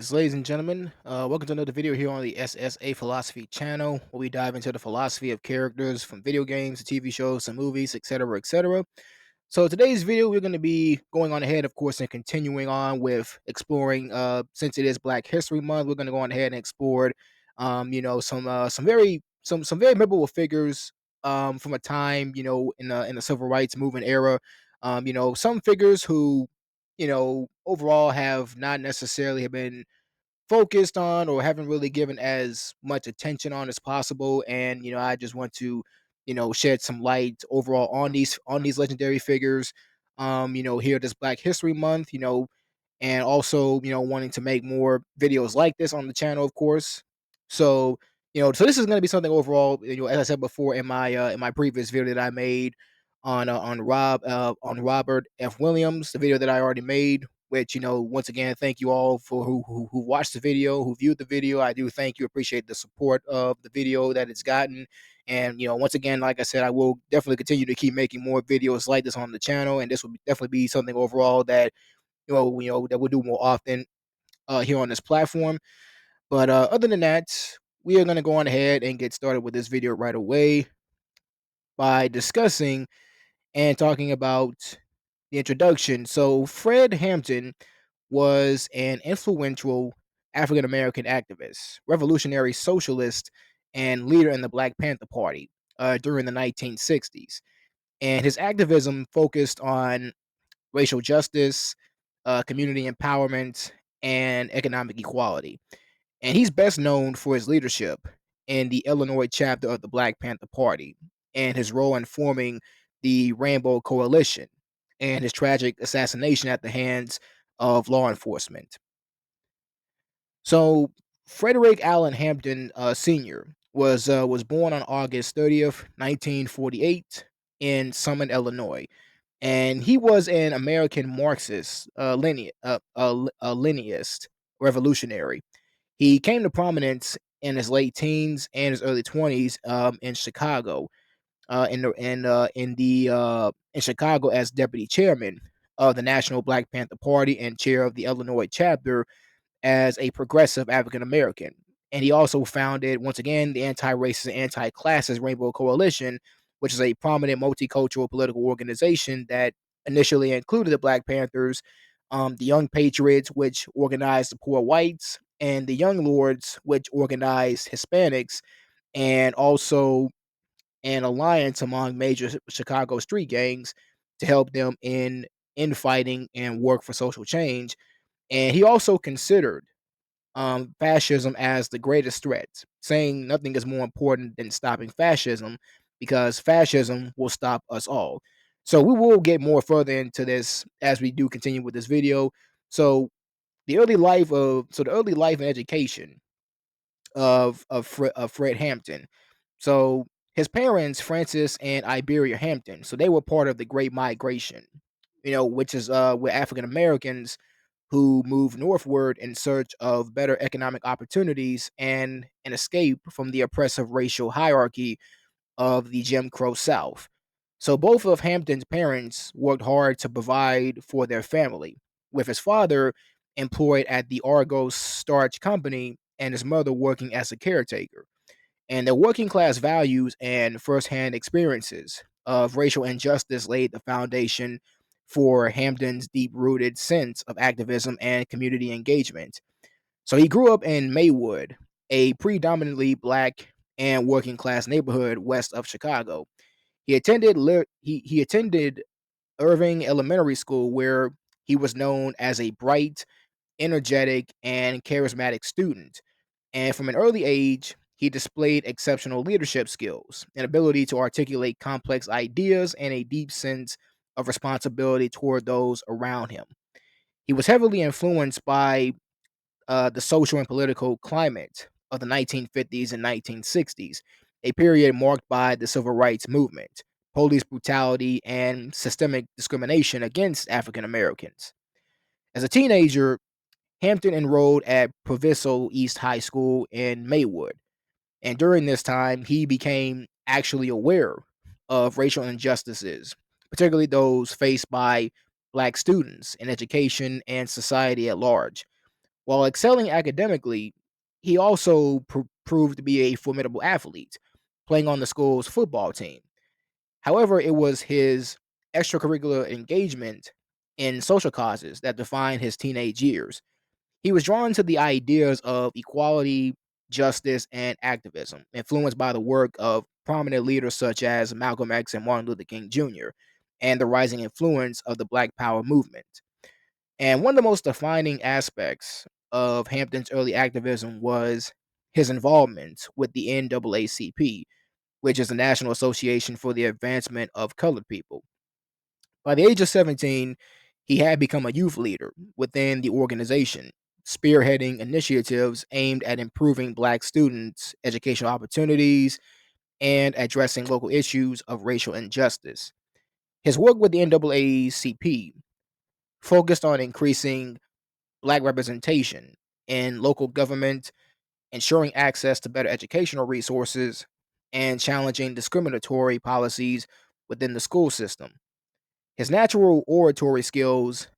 Greetings, ladies and gentlemen. Welcome to another video here on the SSA Philosophy channel, where we dive into the philosophy of characters from video games to TV shows to movies, etc., etc. So today's video, we're going to be going on ahead, of course, and continuing on with exploring. Since it is Black History Month, we're going to go on ahead and explore, some very memorable figures from a time, in the civil rights movement era. Some figures who, overall have not necessarily have been focused on or haven't really given as much attention on as possible. And I just want to shed some light overall on these legendary figures, here this Black History Month, and also wanting to make more videos like this on the channel, of course. So so this is going to be something overall, as I said before in my previous video that I made on Robert F. Williams, the video that I already made. Which, once again, thank you all for who watched the video, who viewed the video. I do thank you, appreciate the support of the video that it's gotten. And once again, like I said, I will definitely continue to keep making more videos like this on the channel, and this will definitely be something overall that that we'll do more often here on this platform. But other than that, we are going to go on ahead and get started with this video right away by discussing and talking about the introduction. So, Fred Hampton was an influential African American activist, revolutionary socialist, and leader in the Black Panther Party during the 1960s. And his activism focused on racial justice, community empowerment, and economic equality. And he's best known for his leadership in the Illinois chapter of the Black Panther Party and his role in forming the Rainbow Coalition and his tragic assassination at the hands of law enforcement. So, Frederick Allen Hampton Sr. Was born on August 30th, 1948, in Summit, Illinois, and he was an American Marxist, Leninist revolutionary. He came to prominence in his late teens and his early 20s in Chicago, in Chicago as deputy chairman of the National Black Panther Party and chair of the Illinois chapter as a progressive African American. And he also founded, once again, the anti-racist and anti-classist Rainbow Coalition, which is a prominent multicultural political organization that initially included the Black Panthers, the Young Patriots, which organized the poor whites, and the Young Lords, which organized Hispanics, and also an alliance among major Chicago street gangs to help them in infighting and work for social change. And he also considered fascism as the greatest threat, saying nothing is more important than stopping fascism because fascism will stop us all. So we will get more further into this as we do continue with this video. So the early life and education of Fred Hampton. So his parents, Francis and Iberia Hampton, so they were part of the Great Migration, which is where African Americans who moved northward in search of better economic opportunities and an escape from the oppressive racial hierarchy of the Jim Crow South. So both of Hampton's parents worked hard to provide for their family, with his father employed at the Argos Starch Company and his mother working as a caretaker. And their working class values and firsthand experiences of racial injustice laid the foundation for Hampton's deep rooted sense of activism and community engagement. So he grew up in Maywood, a predominantly black and working class neighborhood west of Chicago. He attended Irving Elementary School, where he was known as a bright, energetic, and charismatic student. And from an early age, he displayed exceptional leadership skills, an ability to articulate complex ideas, and a deep sense of responsibility toward those around him. He was heavily influenced by the social and political climate of the 1950s and 1960s, a period marked by the civil rights movement, police brutality, and systemic discrimination against African Americans. As a teenager, Hampton enrolled at Proviso East High School in Maywood, and during this time, he became actually aware of racial injustices, particularly those faced by Black students in education and society at large. While excelling academically, he also proved to be a formidable athlete, playing on the school's football team. However, it was his extracurricular engagement in social causes that defined his teenage years. He was drawn to the ideas of equality, justice, and activism, influenced by the work of prominent leaders such as Malcolm X and Martin Luther King Jr., and the rising influence of the Black Power movement. And one of the most defining aspects of Hampton's early activism was his involvement with the NAACP, which is the National Association for the Advancement of Colored People. By the age of 17, he had become a youth leader within the organization, spearheading initiatives aimed at improving Black students' educational opportunities and addressing local issues of racial injustice. His work with the NAACP focused on increasing Black representation in local government, ensuring access to better educational resources, and challenging discriminatory policies within the school system. His natural oratory skills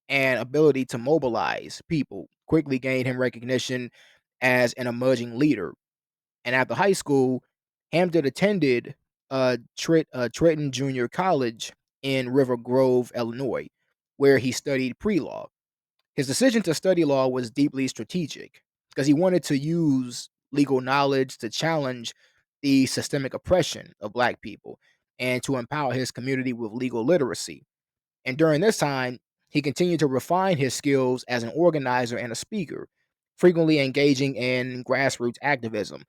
and ability to mobilize people quickly gained him recognition as an emerging leader. And after high school, Hampton attended Trenton Junior College in River Grove, Illinois, where he studied pre law. His decision to study law was deeply strategic because he wanted to use legal knowledge to challenge the systemic oppression of Black people and to empower his community with legal literacy. And during this time, he continued to refine his skills as an organizer and a speaker, frequently engaging in grassroots activism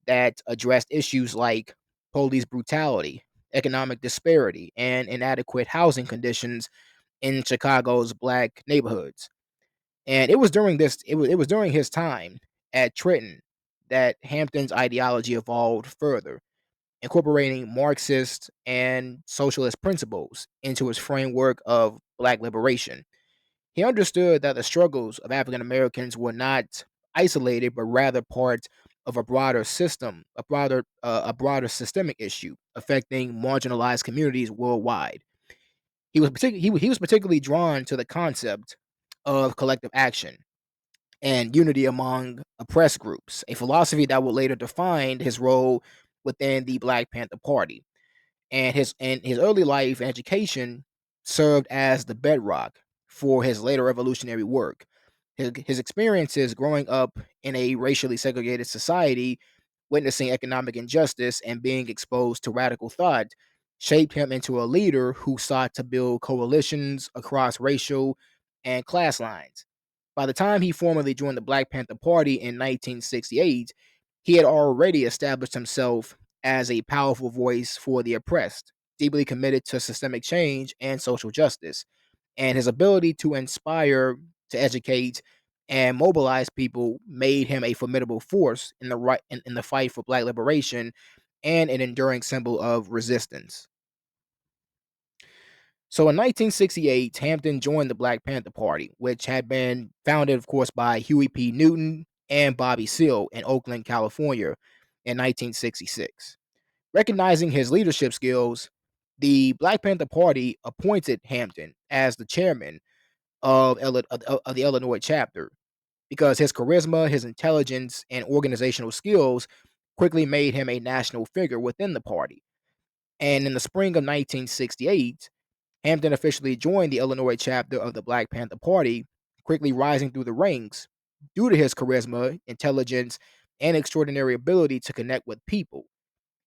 that addressed issues like police brutality, economic disparity, and inadequate housing conditions in Chicago's Black neighborhoods. And it was during his time at Trenton that Hampton's ideology evolved further, incorporating Marxist and socialist principles into his framework of Black liberation. He understood that the struggles of African Americans were not isolated, but rather part of a broader system, a broader systemic issue affecting marginalized communities worldwide. He was particularly drawn to the concept of collective action and unity among oppressed groups, a philosophy that would later define his role within the Black Panther Party. And his early life and education served as the bedrock for his later revolutionary work. His experiences growing up in a racially segregated society, witnessing economic injustice, and being exposed to radical thought shaped him into a leader who sought to build coalitions across racial and class lines. By the time he formally joined the Black Panther Party in 1968, he had already established himself as a powerful voice for the oppressed, deeply committed to systemic change and social justice. And his ability to inspire, to educate, and mobilize people made him a formidable force in the fight for Black liberation and an enduring symbol of resistance. So in 1968, Hampton joined the Black Panther Party, which had been founded, of course, by Huey P. Newton and Bobby Seale in Oakland, California in 1966. Recognizing his leadership skills, the Black Panther Party appointed Hampton as the chairman of the Illinois chapter because his charisma, his intelligence, and organizational skills quickly made him a national figure within the party. And in the spring of 1968, Hampton officially joined the Illinois chapter of the Black Panther Party, quickly rising through the ranks due to his charisma, intelligence, and extraordinary ability to connect with people.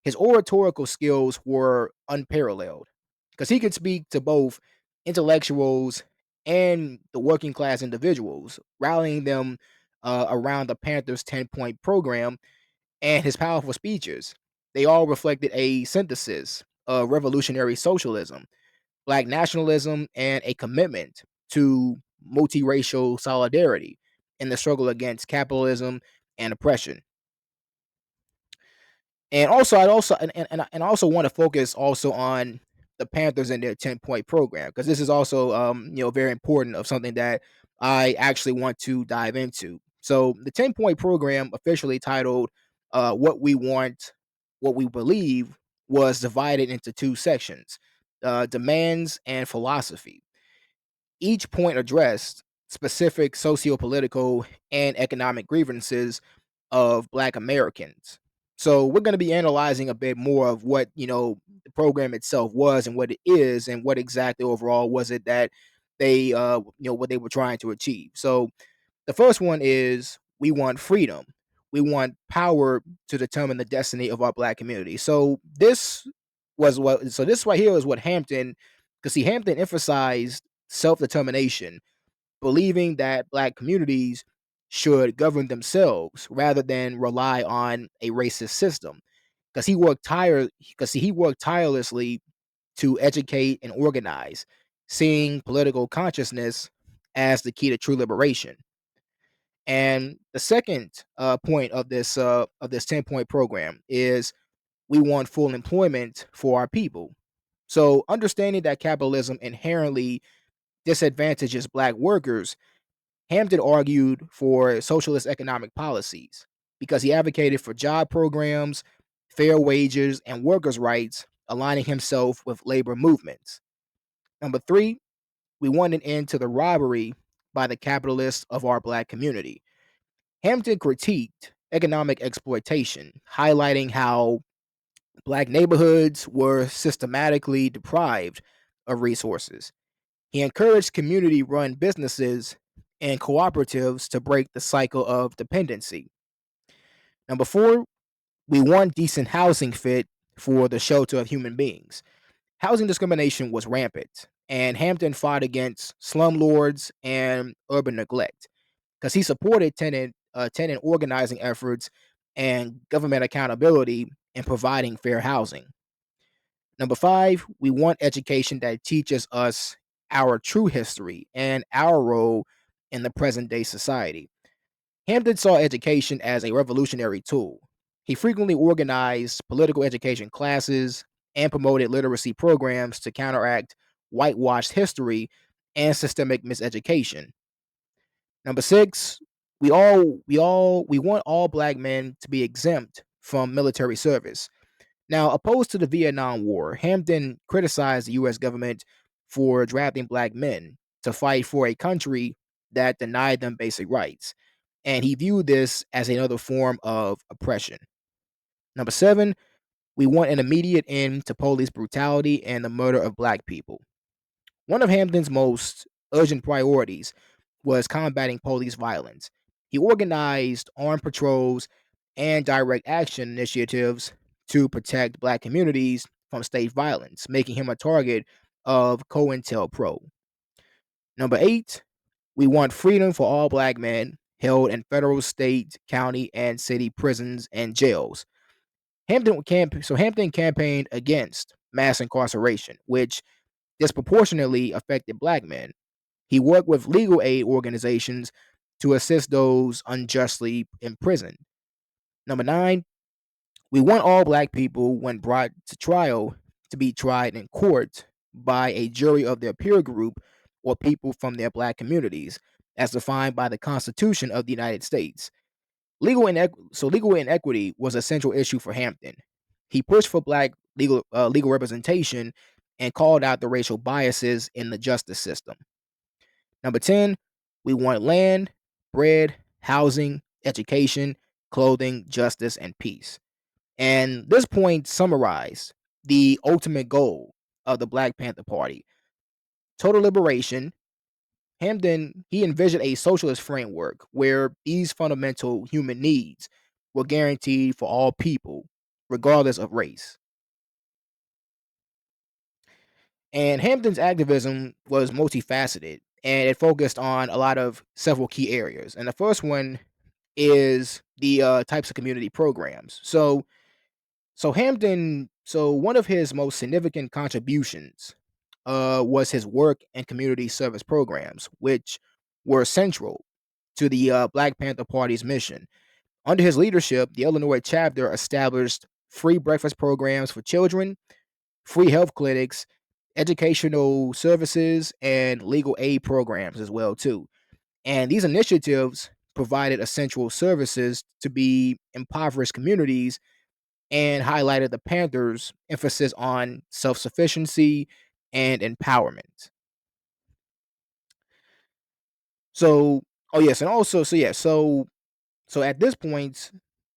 His oratorical skills were unparalleled because he could speak to both intellectuals and the working class individuals, rallying them around the Panthers' 10-point program and his powerful speeches. They all reflected a synthesis of revolutionary socialism, Black nationalism, and a commitment to multiracial solidarity in the struggle against capitalism and oppression. And also, I also want to focus also on the Panthers and their 10-point program because this is also very important of something that I actually want to dive into. So the 10-point program, officially titled "What We Want, What We Believe," was divided into two sections: demands and philosophy. Each point addressed specific socio-political and economic grievances of Black Americans. So we're going to be analyzing a bit more of what the program itself was and what it is, and what exactly overall was it that they what they were trying to achieve. So the first one is we want freedom. We want power to determine the destiny of our Black community. So this right here is what Hampton, because see, Hampton emphasized self determination, believing that Black communities should govern themselves rather than rely on a racist system. He worked tirelessly to educate and organize, seeing political consciousness as the key to true liberation. And the second point of this 10-point program is we want full employment for our people. So understanding that capitalism inherently disadvantages Black workers, Hampton argued for socialist economic policies because he advocated for job programs, fair wages, and workers' rights, aligning himself with labor movements. Number three, we want an end to the robbery by the capitalists of our Black community. Hampton critiqued economic exploitation, highlighting how Black neighborhoods were systematically deprived of resources. He encouraged community run businesses and cooperatives to break the cycle of dependency. Number four, we want decent housing fit for the shelter of human beings. Housing discrimination was rampant, and Hampton fought against slumlords and urban neglect because he supported tenant organizing efforts and government accountability in providing fair housing. Number five, we want education that teaches us our true history and our role in the present day society. Hampton saw education as a revolutionary tool. He frequently organized political education classes and promoted literacy programs to counteract whitewashed history and systemic miseducation. Number six, we want all Black men to be exempt from military service. Now, opposed to the Vietnam War, Hampton criticized the U.S. government for drafting Black men to fight for a country that denied them basic rights, and he viewed this as another form of oppression. Number seven, we want an immediate end to police brutality and the murder of Black people. One of Hampton's most urgent priorities was combating police violence. He organized armed patrols and direct action initiatives to protect Black communities from state violence, making him a target of COINTELPRO. Number eight, we want freedom for all Black men held in federal, state, county, and city prisons and jails. Hampton campaigned against mass incarceration, which disproportionately affected Black men. He worked with legal aid organizations to assist those unjustly imprisoned. Number nine, we want all Black people, when brought to trial, to be tried in court by a jury of their peer group or people from their Black communities, as defined by the Constitution of the United States. Legal inequity was a central issue for Hampton. He pushed for Black legal representation and called out the racial biases in the justice system. Number 10, we want land, bread, housing, education, clothing, justice, and peace. And this point summarized the ultimate goal of the Black Panther Party: total liberation. Hampton, he envisioned a socialist framework where these fundamental human needs were guaranteed for all people, regardless of race. And Hampton's activism was multifaceted, and it focused on a lot of several key areas. And the first one is the types of community programs. So one of his most significant contributions was his work in community service programs, which were central to the Black Panther Party's mission. Under his leadership, the Illinois chapter established free breakfast programs for children, free health clinics, educational services, and legal aid programs as well too. And these initiatives provided essential services to be impoverished communities and highlighted the Panthers' emphasis on self-sufficiency and empowerment. So, oh yes, and also, so yeah, so at this point,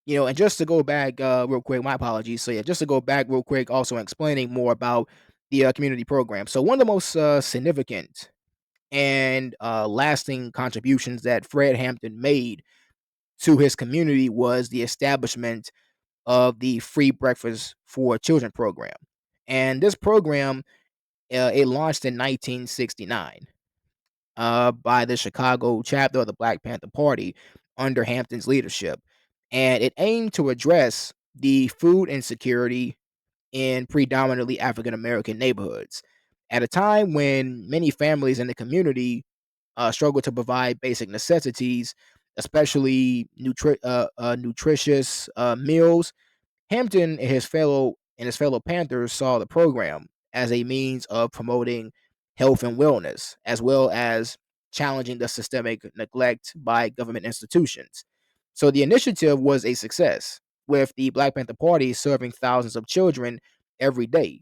and just to go back real quick, my apologies. So yeah, just to go back real quick, also explaining more about the community program. So one of the most significant and lasting contributions that Fred Hampton made to his community was the establishment of the Free Breakfast for Children program. And this program, it launched in 1969 by the Chicago chapter of the Black Panther Party under Hampton's leadership. And it aimed to address the food insecurity in predominantly African American neighborhoods. At a time when many families in the community struggle to provide basic necessities, especially nutritious meals, Hampton and his fellow Panthers saw the program as a means of promoting health and wellness, as well as challenging the systemic neglect by government institutions. So the initiative was a success, with the Black Panther Party serving thousands of children every day.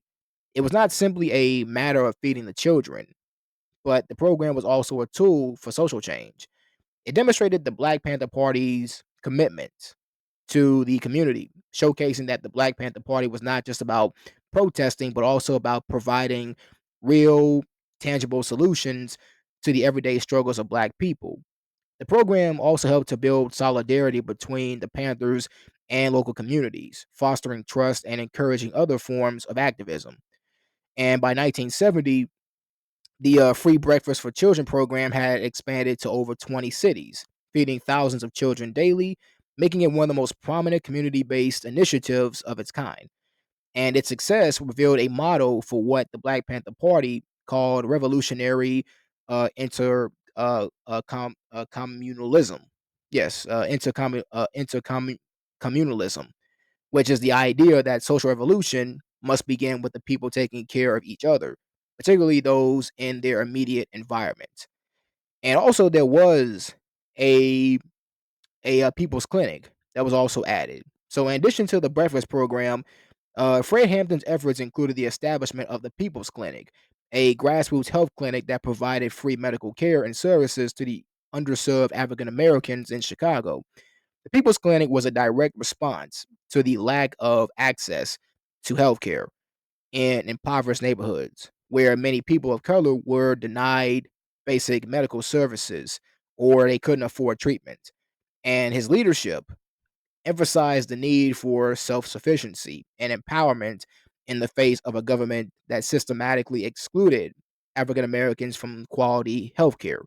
It was not simply a matter of feeding the children, but the program was also a tool for social change. It demonstrated the Black Panther Party's commitment to the community, showcasing that the Black Panther Party was not just about protesting, but also about providing real, tangible solutions to the everyday struggles of Black people. The program also helped to build solidarity between the Panthers and local communities, fostering trust and encouraging other forms of activism. And by 1970, the Free Breakfast for Children program had expanded to over 20 cities, feeding thousands of children daily, making it one of the most prominent community based initiatives of its kind. And its success revealed a model for what the Black Panther Party called revolutionary communalism. Yes, intercommunalism, which is the idea that social revolution must begin with the people taking care of each other, particularly those in their immediate environment. And also, there was a people's clinic that was also added. So, in addition to the breakfast program, Fred Hampton's efforts included the establishment of the People's Clinic, a grassroots health clinic that provided free medical care and services to the underserved African Americans in Chicago. The People's Clinic was a direct response to the lack of access to healthcare in impoverished neighborhoods, where many people of color were denied basic medical services or they couldn't afford treatment. And his leadership emphasized the need for self sufficiency and empowerment in the face of a government that systematically excluded African Americans from quality healthcare.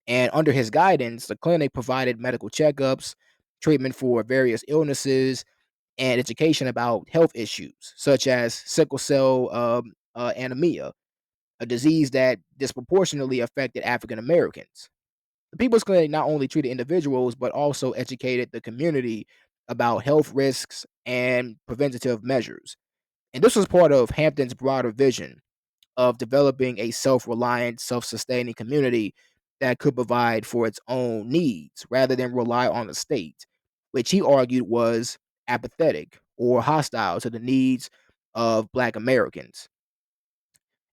And under his guidance, the clinic provided medical checkups, treatment for various illnesses, and education about health issues such as sickle cell anemia, a disease that disproportionately affected African Americans. The People's Clinic not only treated individuals, but also educated the community about health risks and preventative measures. And this was part of Hampton's broader vision of developing a self reliant, self sustaining community that could provide for its own needs rather than rely on the state, which he argued was apathetic or hostile to the needs of Black Americans.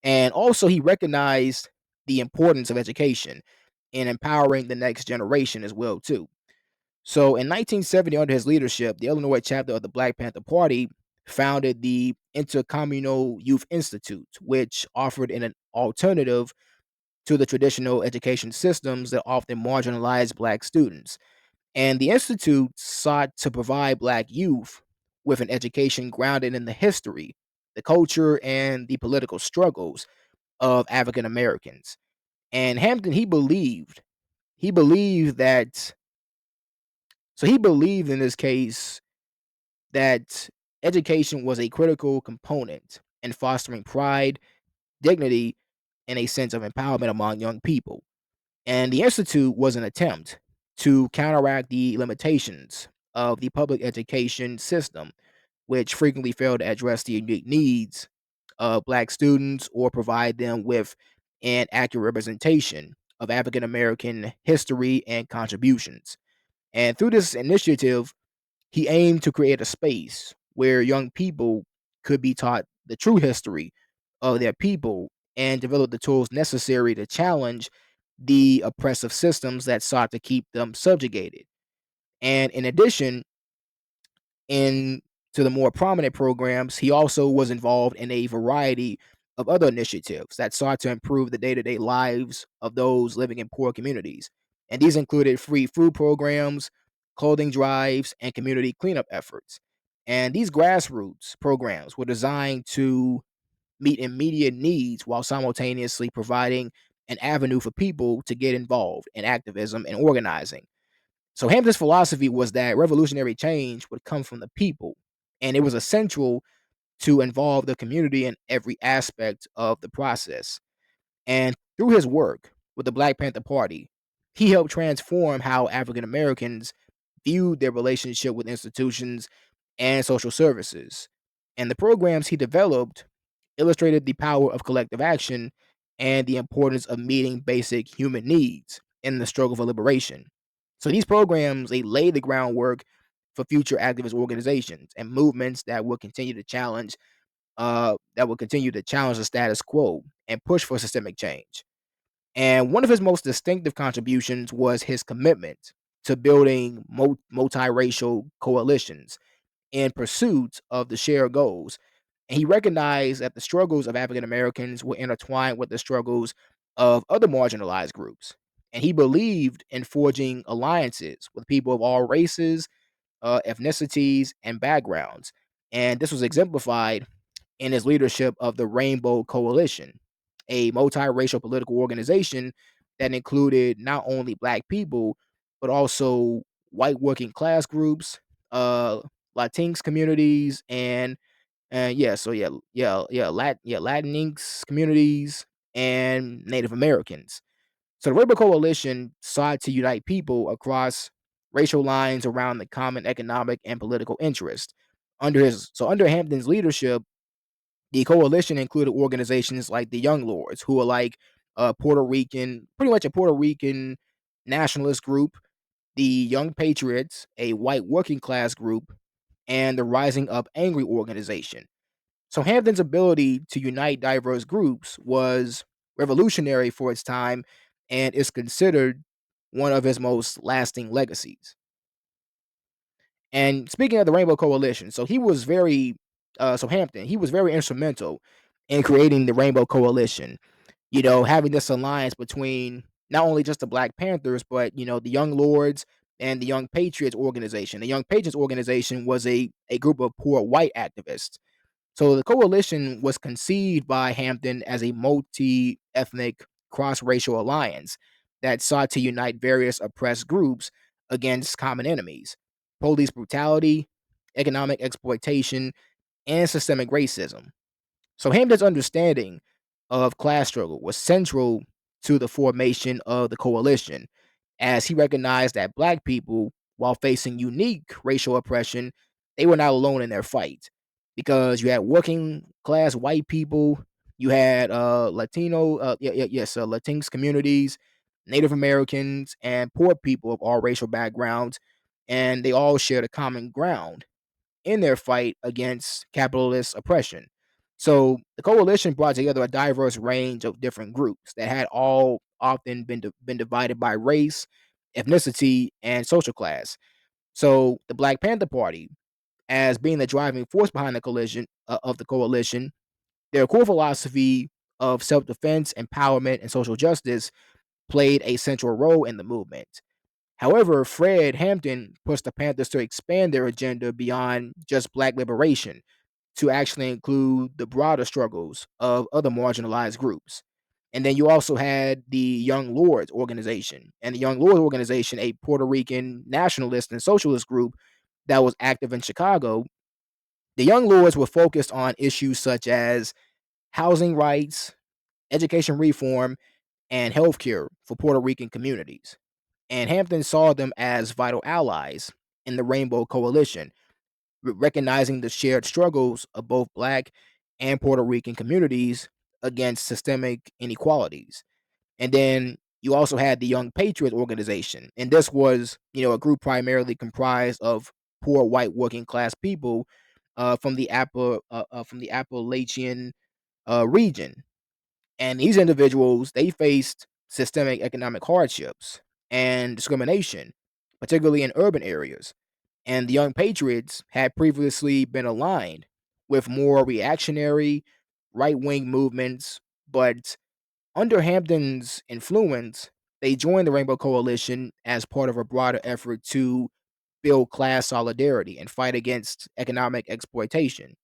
And also, he recognized the importance of education in empowering the next generation as well too. So in 1970, under his leadership, the Illinois chapter of the Black Panther Party founded the Intercommunal Youth Institute, which offered an alternative to the traditional education systems that often marginalize Black students. And the Institute sought to provide Black youth with an education grounded in the history, the culture, and the political struggles of African Americans. And Hampton, he believed that, so he believed in this case that education was a critical component in fostering pride, dignity, and a sense of empowerment among young people. And the Institute was an attempt to counteract the limitations of the public education system, which frequently failed to address the unique needs of Black students or provide them with an accurate representation of African American history and contributions. And through this initiative, he aimed to create a space where young people could be taught the true history of their people and develop the tools necessary to challenge the oppressive systems that sought to keep them subjugated. And in addition, in to the more prominent programs, he also was involved in a variety of other initiatives that sought to improve the day-to-day lives of those living in poor communities. And these included free food programs, clothing drives, and community cleanup efforts. And these grassroots programs were designed to meet immediate needs while simultaneously providing an avenue for people to get involved in activism and organizing. So Hampton's philosophy was that revolutionary change would come from the people, and it was essential to involve the community in every aspect of the process. And through his work with the Black Panther Party, he helped transform how African Americans viewed their relationship with institutions and social services. And the programs he developed illustrated the power of collective action and the importance of meeting basic human needs in the struggle for liberation. So these programs, they lay the groundwork for future activist organizations and movements that will continue to challenge the status quo and push for systemic change. And one of his most distinctive contributions was his commitment to building multiracial coalitions in pursuit of the shared goals. And he recognized that the struggles of African Americans were intertwined with the struggles of other marginalized groups. And he believed in forging alliances with people of all races, ethnicities, and backgrounds. And this was exemplified in his leadership of the Rainbow Coalition, a multiracial political organization that included not only Black people, but also white working class groups, uh, Latinx communities, and Latinx communities and Native Americans. So the Rainbow Coalition sought to unite people across racial lines around the common economic and political interest. Under Hampton's leadership, the coalition included organizations like the Young Lords, who are like pretty much a Puerto Rican nationalist group, the Young Patriots, a white working class group, and the Rising Up Angry organization. So Hampton's ability to unite diverse groups was revolutionary for its time and is considered one of his most lasting legacies. And speaking of the Rainbow Coalition, so Hampton, he was very instrumental in creating the Rainbow Coalition. Having this alliance between not only just the Black Panthers, but the Young Lords and the Young Patriots organization. The Young Patriots organization was a group of poor white activists. So the coalition was conceived by Hampton as a multi-ethnic, cross-racial alliance that sought to unite various oppressed groups against common enemies: police brutality, economic exploitation, and systemic racism. So Hampton's understanding of class struggle was central to the formation of the coalition, as he recognized that Black people, while facing unique racial oppression, they were not alone in their fight, because you had working class white people, you had Latinx communities, Native Americans, and poor people of all racial backgrounds, and they all shared a common ground in their fight against capitalist oppression. So the coalition brought together a diverse range of different groups that had all often been divided by race, ethnicity, and social class. So the Black Panther Party, as being the driving force behind the coalition, their core philosophy of self-defense, empowerment, and social justice played a central role in the movement. However, Fred Hampton pushed the Panthers to expand their agenda beyond just Black liberation to actually include the broader struggles of other marginalized groups. And then you also had the Young Lords organization. And the Young Lords organization, a Puerto Rican nationalist and socialist group that was active in Chicago. The Young Lords were focused on issues such as housing rights, education reform, and healthcare for Puerto Rican communities. And Hampton saw them as vital allies in the Rainbow Coalition, recognizing the shared struggles of both Black and Puerto Rican communities against systemic inequalities. And then you also had the Young Patriot organization, and this was, a group primarily comprised of poor white working class people from the Appalachian region. And these individuals, they faced systemic economic hardships and discrimination, particularly in urban areas. And the Young Patriots had previously been aligned with more reactionary, right wing movements, but under Hampton's influence, they joined the Rainbow Coalition as part of a broader effort to build class solidarity and fight against economic exploitation.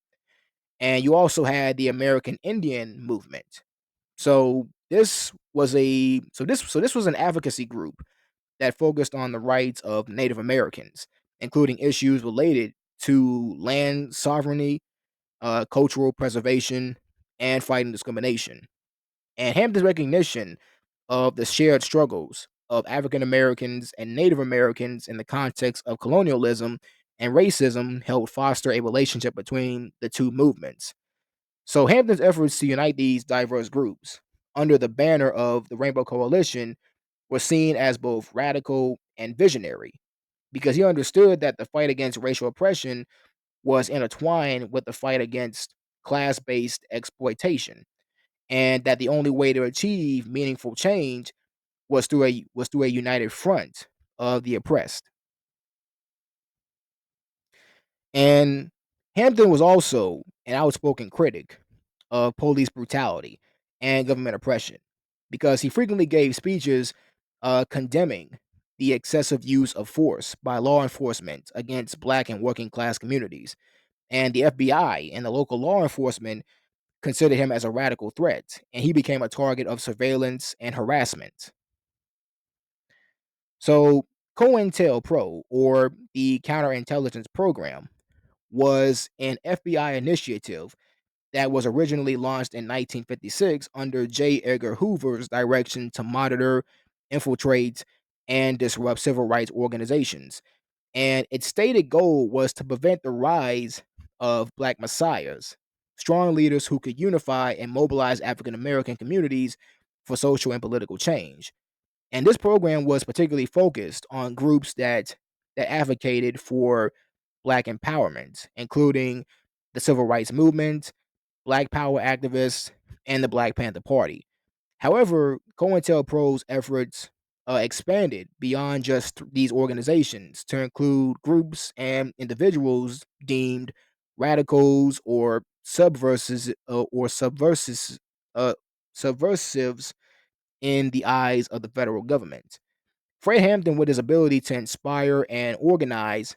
And you also had the American Indian movement. So this was an advocacy group that focused on the rights of Native Americans, including issues related to land sovereignty, cultural preservation, and fighting discrimination. And Hampton's recognition of the shared struggles of African Americans and Native Americans in the context of colonialism and racism helped foster a relationship between the two movements. So Hampton's efforts to unite these diverse groups under the banner of the Rainbow Coalition were seen as both radical and visionary because he understood that the fight against racial oppression was intertwined with the fight against class based exploitation, and that the only way to achieve meaningful change was through a united front of the oppressed. And Hampton was also an outspoken critic of police brutality and government oppression because he frequently gave speeches condemning the excessive use of force by law enforcement against black and working class communities. And the FBI and the local law enforcement considered him as a radical threat, and he became a target of surveillance and harassment. So, COINTELPRO, or the Counterintelligence Program, was an FBI initiative that was originally launched in 1956 under J. Edgar Hoover's direction to monitor, infiltrate, and disrupt civil rights organizations. And its stated goal was to prevent the rise of Black messiahs, strong leaders who could unify and mobilize African American communities for social and political change. And this program was particularly focused on groups that advocated for Black empowerment, including the civil rights movement, Black power activists, and the Black Panther Party. However, COINTELPRO's efforts expanded beyond just these organizations to include groups and individuals deemed radicals or uh, subversives in the eyes of the federal government. Fred Hampton, with his ability to inspire and organize,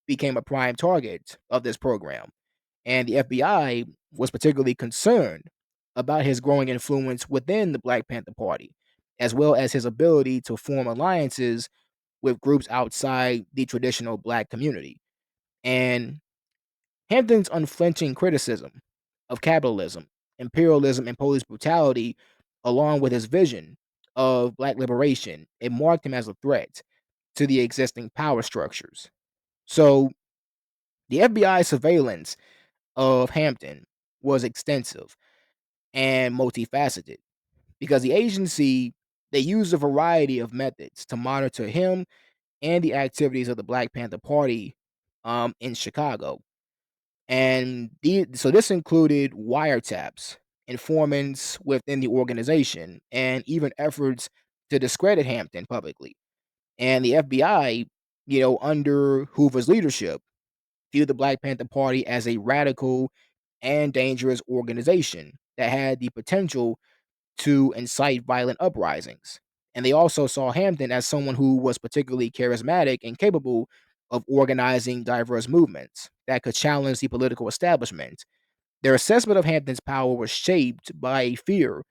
became a prime target of this program, and the FBI was particularly concerned about his growing influence within the Black Panther Party, as well as his ability to form alliances with groups outside the traditional Black community. And Hampton's unflinching criticism of capitalism, imperialism, and police brutality, along with his vision of Black liberation, it marked him as a threat to the existing power structures. So the FBI surveillance of Hampton was extensive and multifaceted because the agency they used a variety of methods to monitor him and the activities of the Black Panther Party in Chicago. So this included wiretaps, informants within the organization, and even efforts to discredit Hampton publicly. And the FBI, under Hoover's leadership, viewed the Black Panther Party as a radical and dangerous organization that had the potential to incite violent uprisings. And they also saw Hampton as someone who was particularly charismatic and capable of organizing diverse movements that could challenge the political establishment. Their assessment of Hampton's power was shaped by a fear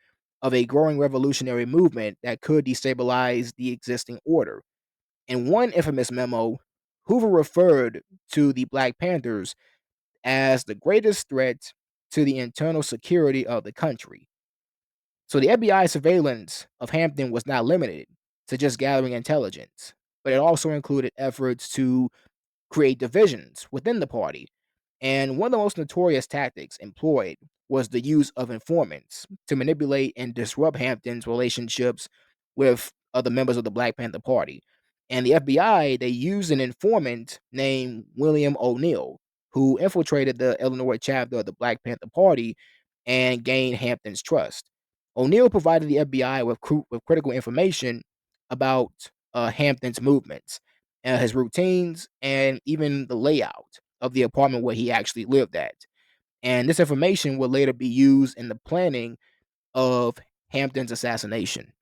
of a growing revolutionary movement that could destabilize the existing order. In one infamous memo, Hoover referred to the Black Panthers as the greatest threat to the internal security of the country. So the FBI surveillance of Hampton was not limited to just gathering intelligence, but it also included efforts to create divisions within the party. And one of the most notorious tactics employed was the use of informants to manipulate and disrupt Hampton's relationships with other members of the Black Panther Party. And the FBI, they used an informant named William O'Neill, who infiltrated the Illinois chapter of the Black Panther Party and gained Hampton's trust. O'Neill provided the FBI with critical information about Hampton's movements, his routines, and even the layout of the apartment where he actually lived at. And this information would later be used in the planning of Hampton's assassination.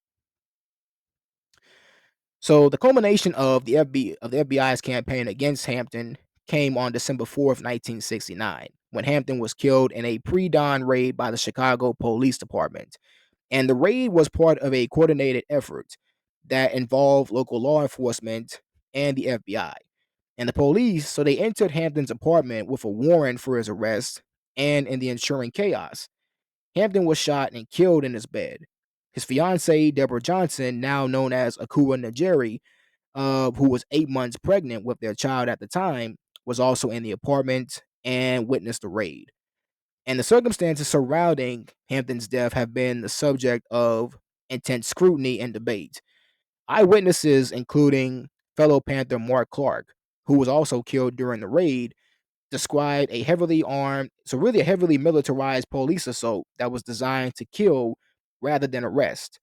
So the culmination of the FBI's campaign against Hampton came on December 4th, 1969, when Hampton was killed in a pre-dawn raid by the Chicago Police Department. And the raid was part of a coordinated effort that involved local law enforcement and the FBI. And the police, so they entered Hampton's apartment with a warrant for his arrest, and in the ensuing chaos, Hampton was shot and killed in his bed. His fiancee, Deborah Johnson, now known as Akua Najeri, who was 8 months pregnant with their child at the time, was also in the apartment and witnessed the raid. And the circumstances surrounding Hampton's death have been the subject of intense scrutiny and debate. Eyewitnesses, including fellow Panther Mark Clark, who was also killed during the raid, described a heavily armed, so really a heavily militarized police assault that was designed to kill rather than arrest.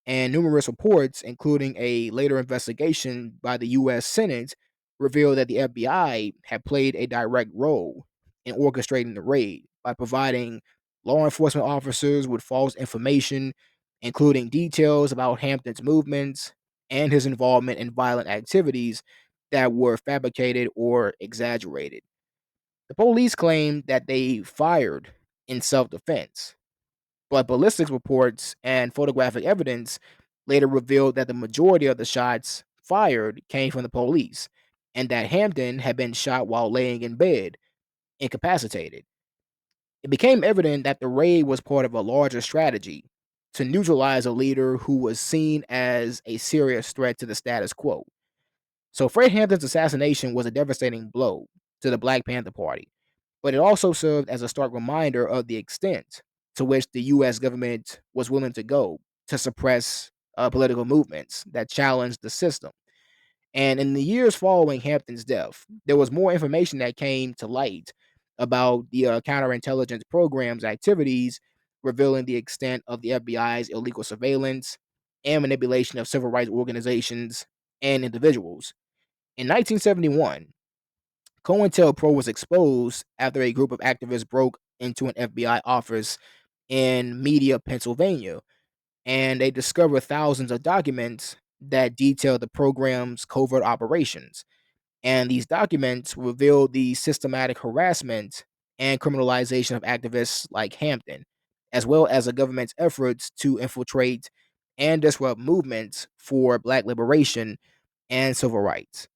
And numerous reports, including a later investigation by the U.S. Senate, revealed that the FBI had played a direct role in orchestrating the raid by providing law enforcement officers with false information, including details about Hampton's movements and his involvement in violent activities that were fabricated or exaggerated. The police claimed that they fired in self defense, but ballistics reports and photographic evidence later revealed that the majority of the shots fired came from the police, and that Hampton had been shot while laying in bed, incapacitated. It became evident that the raid was part of a larger strategy to neutralize a leader who was seen as a serious threat to the status quo. So Fred Hampton's assassination was a devastating blow to the Black Panther Party, but it also served as a stark reminder of the extent to which the U.S. government was willing to go to suppress political movements that challenged the system. And in the years following Hampton's death, there was more information that came to light about the counterintelligence program's activities, revealing the extent of the FBI's illegal surveillance and manipulation of civil rights organizations and individuals. In 1971, COINTELPRO was exposed after a group of activists broke into an FBI office in Media, Pennsylvania, and they discovered thousands of documents that detailed the program's covert operations. And these documents revealed the systematic harassment and criminalization of activists like Hampton, as well as the government's efforts to infiltrate and disrupt movements for Black liberation and civil rights.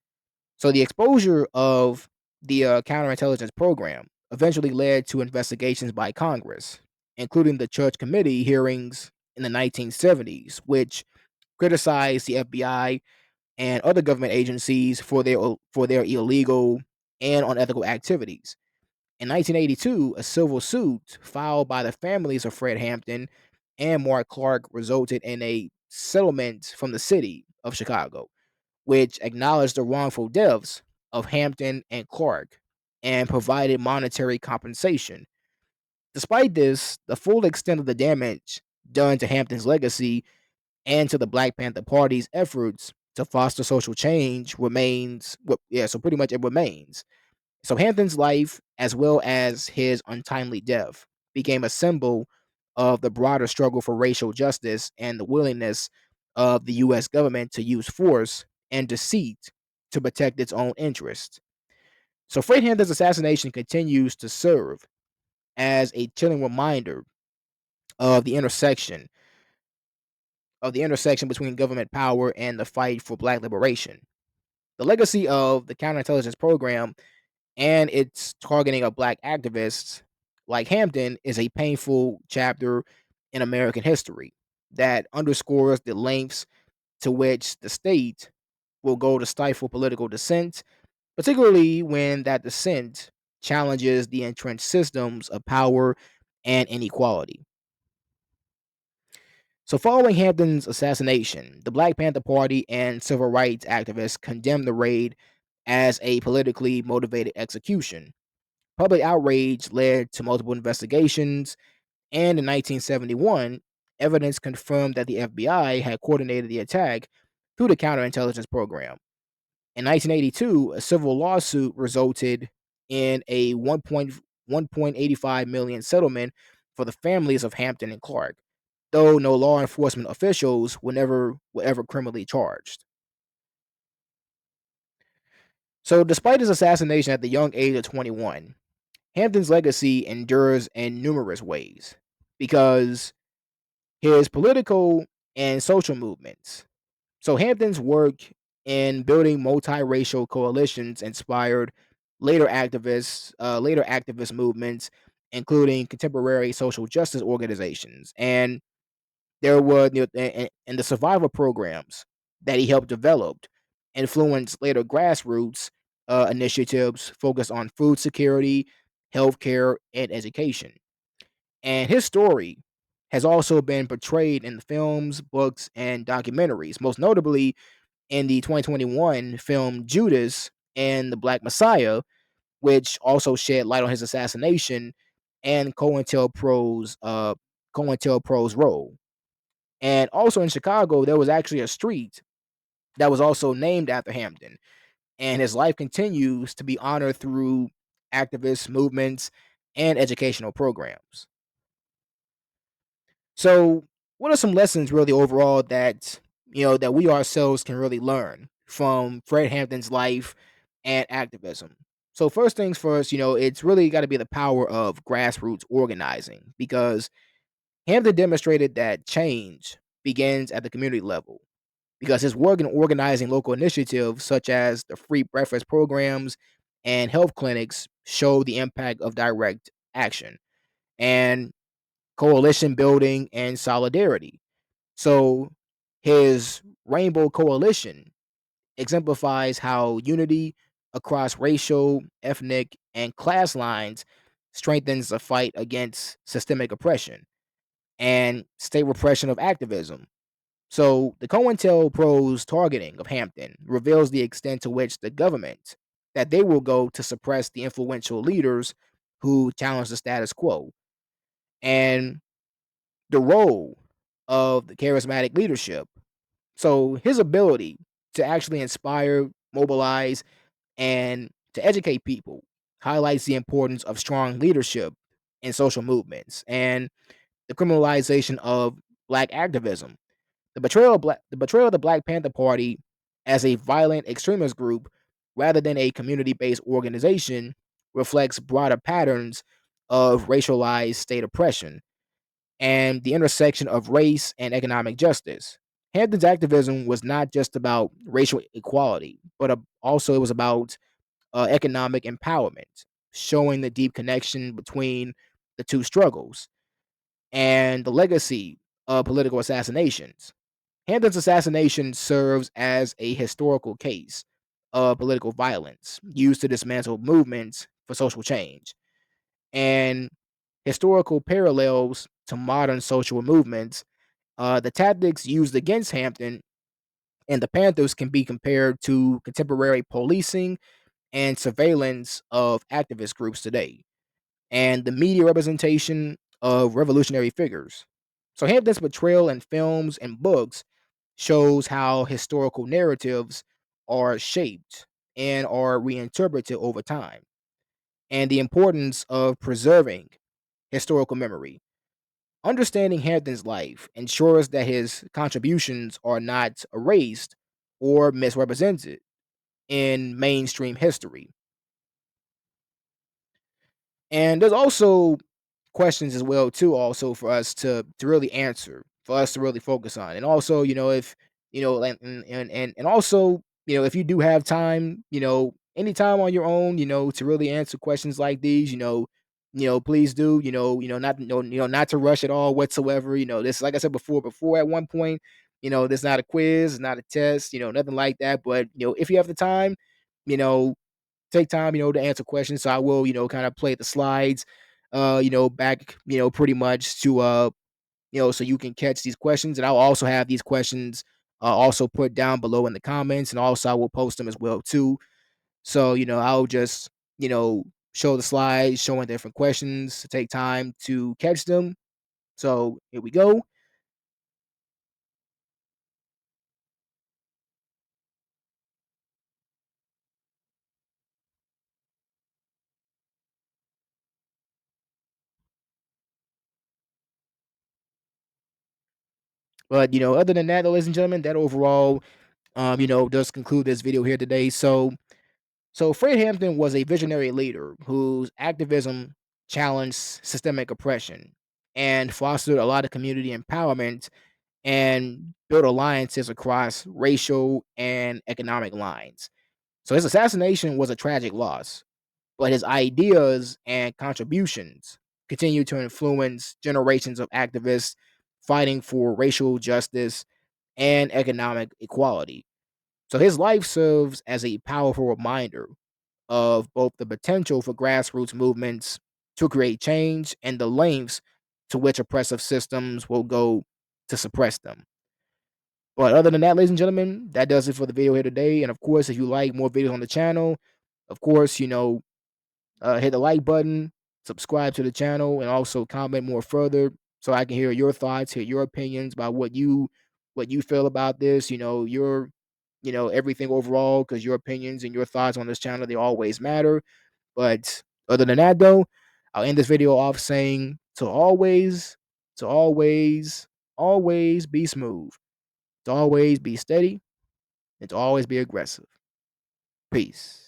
So the exposure of the counterintelligence program eventually led to investigations by Congress, including the Church Committee hearings in the 1970s, which criticized the FBI and other government agencies for their illegal and unethical activities. In 1982, a civil suit filed by the families of Fred Hampton and Mark Clark resulted in a settlement from the city of Chicago, which acknowledged the wrongful deaths of Hampton and Clark and provided monetary compensation. Despite this, the full extent of the damage done to Hampton's legacy and to the Black Panther Party's efforts to foster social change remains, well, yeah, so pretty much it remains. So Hampton's life, as well as his untimely death, became a symbol of the broader struggle for racial justice and the willingness of the U.S. government to use force and deceit to protect its own interests. So Fred Hampton's assassination continues to serve as a chilling reminder of the intersection between government power and the fight for Black liberation. The legacy of the counterintelligence program and its targeting of Black activists like Hampton is a painful chapter in American history that underscores the lengths to which the state will go to stifle political dissent, particularly when that dissent challenges the entrenched systems of power and inequality. So, following Hampton's assassination, the Black Panther Party and civil rights activists condemned the raid as a politically motivated execution. Public outrage led to multiple investigations, and in 1971, evidence confirmed that the FBI had coordinated the attack through the counterintelligence program. In 1982, a civil lawsuit resulted in a 1.85 million settlement for the families of Hampton and Clark, though no law enforcement officials were ever criminally charged. So, despite his assassination at the young age of 21, Hampton's legacy endures in numerous ways because his political and social movements. So Hampton's work in building multiracial coalitions inspired later activist movements, including contemporary social justice organizations, and there were and the survival programs that he helped develop influenced later grassroots initiatives focused on food security, healthcare, and education. And his story has also been portrayed in the films, books, and documentaries, most notably in the 2021 film Judas and the Black Messiah, which also shed light on his assassination and COINTELPRO's role. And also in Chicago, there was actually a street that was also named after Hampton, and his life continues to be honored through activist movements and educational programs. So, what are some lessons really overall that that we ourselves can really learn from Fred Hampton's life and activism? So, first things first, it's really got to be the power of grassroots organizing because Hampton demonstrated that change begins at the community level because his work in organizing local initiatives such as the free breakfast programs and health clinics show the impact of direct action and coalition building and solidarity. So his Rainbow Coalition exemplifies how unity across racial, ethnic, and class lines strengthens the fight against systemic oppression and state repression of activism. So the COINTELPRO's targeting of Hampton reveals the extent to which the government that they will go to suppress the influential leaders who challenge the status quo. And the role of the charismatic leadership. So his ability to actually inspire, mobilize, and to educate people highlights the importance of strong leadership in social movements and the criminalization of black activism. The betrayal of the Black Panther Party as a violent extremist group rather than a community-based organization reflects broader patterns of racialized state oppression and the intersection of race and economic justice. Hampton's activism was not just about racial equality, but also it was about economic empowerment, showing the deep connection between the two struggles and the legacy of political assassinations. Hampton's assassination serves as a historical case of political violence used to dismantle movements for social change and historical parallels to modern social movements. The tactics used against Hampton and the Panthers can be compared to contemporary policing and surveillance of activist groups today, and the media representation of revolutionary figures. So Hampton's portrayal in films and books shows how historical narratives are shaped and are reinterpreted over time, and the importance of preserving historical memory. Understanding Hampton's life ensures that his contributions are not erased or misrepresented in mainstream history. And there's also questions as well too also for us to really answer, for us to really focus on. And also, if and also, if you do have time, anytime on your own, to really answer questions like these, please do, not not to rush at all whatsoever. This, like I said before at one point, this not a quiz, it's not a test, nothing like that. But if you have the time, you know, take time, to answer questions. So I will, kind of play the slides, back, pretty much to, so you can catch these questions. And I'll also have these questions also put down below in the comments. And also I will post them as well too. So, I'll just, show the slides, showing different questions to take time to catch them. So here we go. But other than that, though, ladies and gentlemen, that overall, does conclude this video here today. So Fred Hampton was a visionary leader whose activism challenged systemic oppression and fostered a lot of community empowerment and built alliances across racial and economic lines. So his assassination was a tragic loss, but his ideas and contributions continue to influence generations of activists fighting for racial justice and economic equality. So his life serves as a powerful reminder of both the potential for grassroots movements to create change and the lengths to which oppressive systems will go to suppress them. But other than that, ladies and gentlemen, that does it for the video here today. And of course, if you like more videos on the channel, of course, hit the like button, subscribe to the channel, and also comment more further so I can hear your thoughts, hear your opinions about what you feel about this. Everything overall, because your opinions and your thoughts on this channel, they always matter. But other than that, though, I'll end this video off saying to always be smooth, to always be steady, and to always be aggressive. Peace.